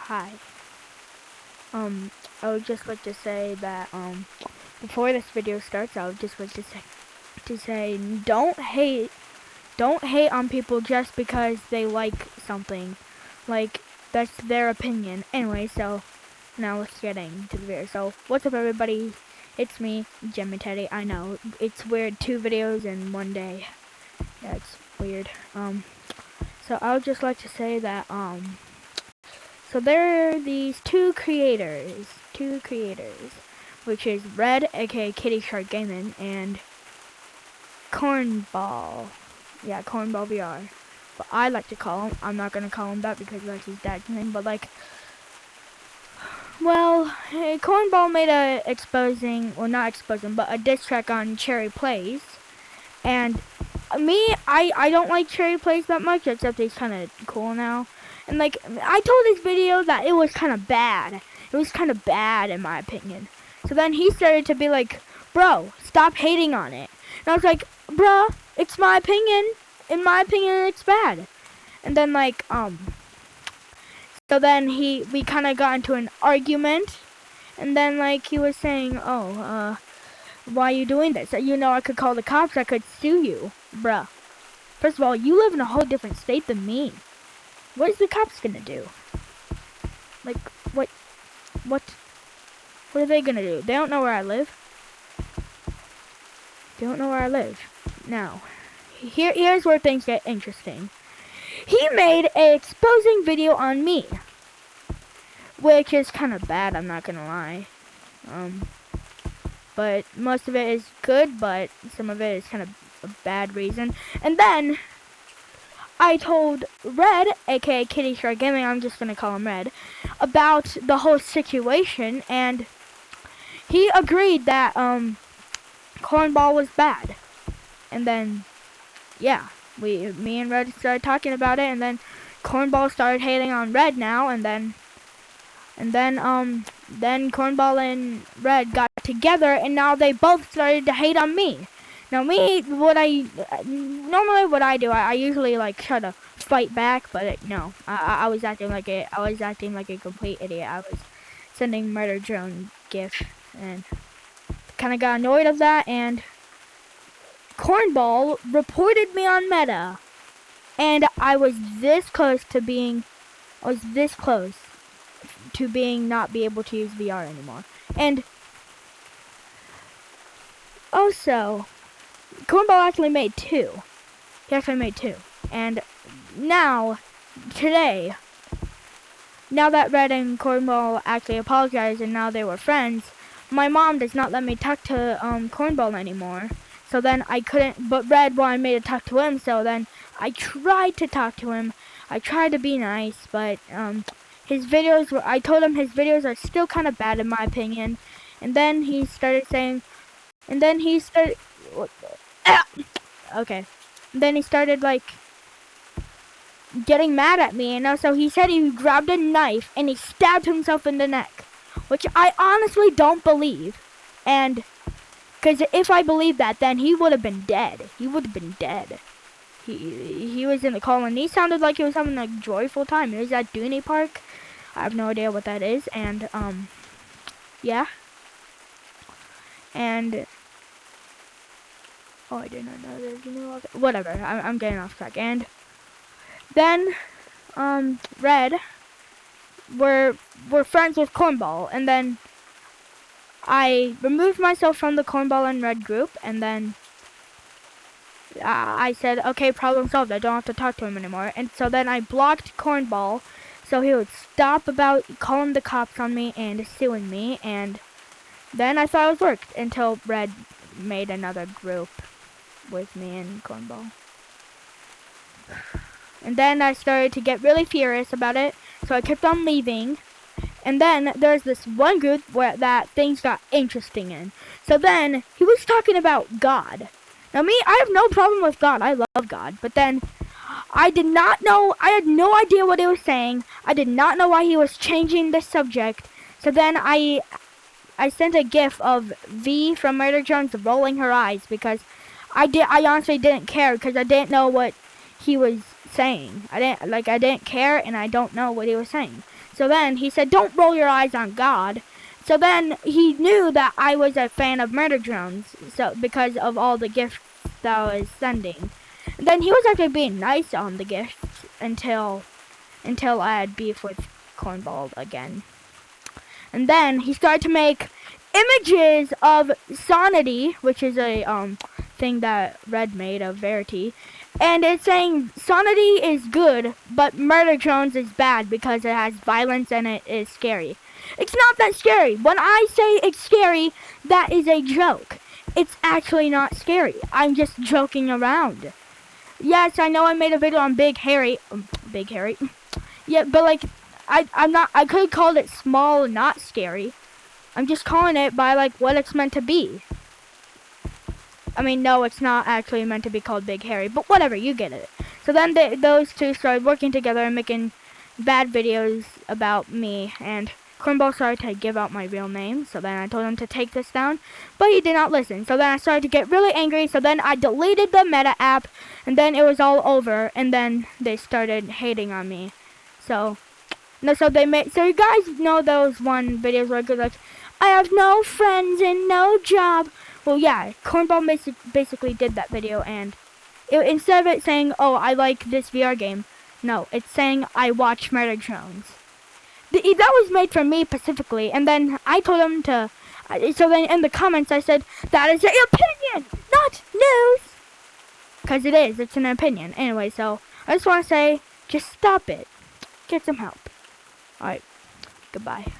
Hi. I would just like to say that, before this video starts, I would just like to say, don't hate on people just because they like something. Like, that's their opinion. Anyway, so, now let's get into the video. So, what's up everybody? It's me, Gemmyteddy. I know, it's weird, 2 videos in one day. Yeah, it's weird. So I would just like to say that, so there are these two creators, which is Red, aka Kitty Shark Gaming, and Cornball. Yeah, Cornball VR. But I like to call him, I'm not gonna call him that because that's his dad's name, but like, well, Cornball made not exposing, but a diss track on Cherry Plays, and me, I don't like Cherry Plays that much, except he's kind of cool now. And like, I told his video that it was kind of bad. It was kind of bad in my opinion. So then he started to be like, bro, stop hating on it. And I was like, bruh, it's my opinion. In my opinion, it's bad. And then like, so then we kind of got into an argument. And then like, he was saying, oh, why are you doing this? You know, I could call the cops, I could sue you. Bruh. First of all, you live in a whole different state than me. What is the cops gonna do? Like, what are they gonna do? They don't know where I live. They don't know where I live. Now, here's where things get interesting. He made an exposing video on me, which is kind of bad, I'm not gonna lie. But most of it is good, but some of it is kind of a bad reason. And then I told Red, aka Kitty Shark Gaming, I'm just gonna call him Red, about the whole situation, and he agreed that Cornball was bad. And then, yeah, me and Red started talking about it, and then Cornball started hating on Red now, and then Cornball and Red got together, and now they both started to hate on me. Now me, normally what I do, I usually like try to fight back, but no, I was acting like a complete idiot. I was sending murder drone gif, and kind of got annoyed of that, and Cornball reported me on Meta, and I was this close to being not be able to use VR anymore. And also, Cornball actually made 2. He actually made 2. And now, today, now that Red and Cornball actually apologized and now they were friends, my mom does not let me talk to Cornball anymore. So then I couldn't, but Red wanted me to talk to him, so then I tried to talk to him. I tried to be nice, but his videos I told him his videos are still kind of bad in my opinion. And then he started saying, okay. Then he started like getting mad at me, and also he said he grabbed a knife and he stabbed himself in the neck, which I honestly don't believe. And because if I believed that, then he would have been dead. He would have been dead. He was in the colony. He sounded like he was having a joyful time. He was at Dooney Park. I have no idea what that is. And yeah. And oh, I did not know there's a new logo. Whatever, I'm getting off track. And then, Red, we're friends with Cornball, and then I removed myself from the Cornball and Red group, and then I said, okay, problem solved, I don't have to talk to him anymore. And so then I blocked Cornball, so he would stop about calling the cops on me and suing me, and then I thought it was worked, until Red made another group with me and Cornball. And then I started to get really furious about it, so I kept on leaving. And then there's this one group that things got interesting in. So then he was talking about God. Now me, I have no problem with God. I love God. But then I did not know. I had no idea what he was saying. I did not know why he was changing the subject. So then I sent a gif of V from Murder Jones rolling her eyes because I honestly didn't care because I didn't know what he was saying. I didn't care, and I don't know what he was saying. So then he said, don't roll your eyes on God. So then he knew that I was a fan of Murder Drones, so because of all the gifts that I was sending. And then he was actually being nice on the gifts until I had beef with Cornball again. And then he started to make images of Sonity, which is a thing that Red made of Verity. And it's saying Sonity is good, but Murder Drones is bad because it has violence and it is scary. It's not that scary. When I say it's scary, that is a joke. It's actually not scary. I'm just joking around. Yes, I know I made a video on Big Harry. Big Harry. Yeah, but like, I could have called it small, not scary. I'm just calling it by like what it's meant to be. I mean, no, it's not actually meant to be called Big Harry, but whatever, you get it. So then those two started working together and making bad videos about me, and Cornball started to give out my real name, so then I told him to take this down, but he did not listen. So then I started to get really angry, so then I deleted the Meta app, and then it was all over, and then they started hating on me. So you guys know those one videos where it goes like, I have no friends and no job. Well, yeah, Cornball basically did that video, and instead of it saying, oh, I like this VR game, no, it's saying, I watch Murder Drones. That was made for me specifically, and then I told him to, so then in the comments I said, that is an opinion, not news! Because it is, it's an opinion. Anyway, so I just want to say, just stop it. Get some help. Alright, goodbye.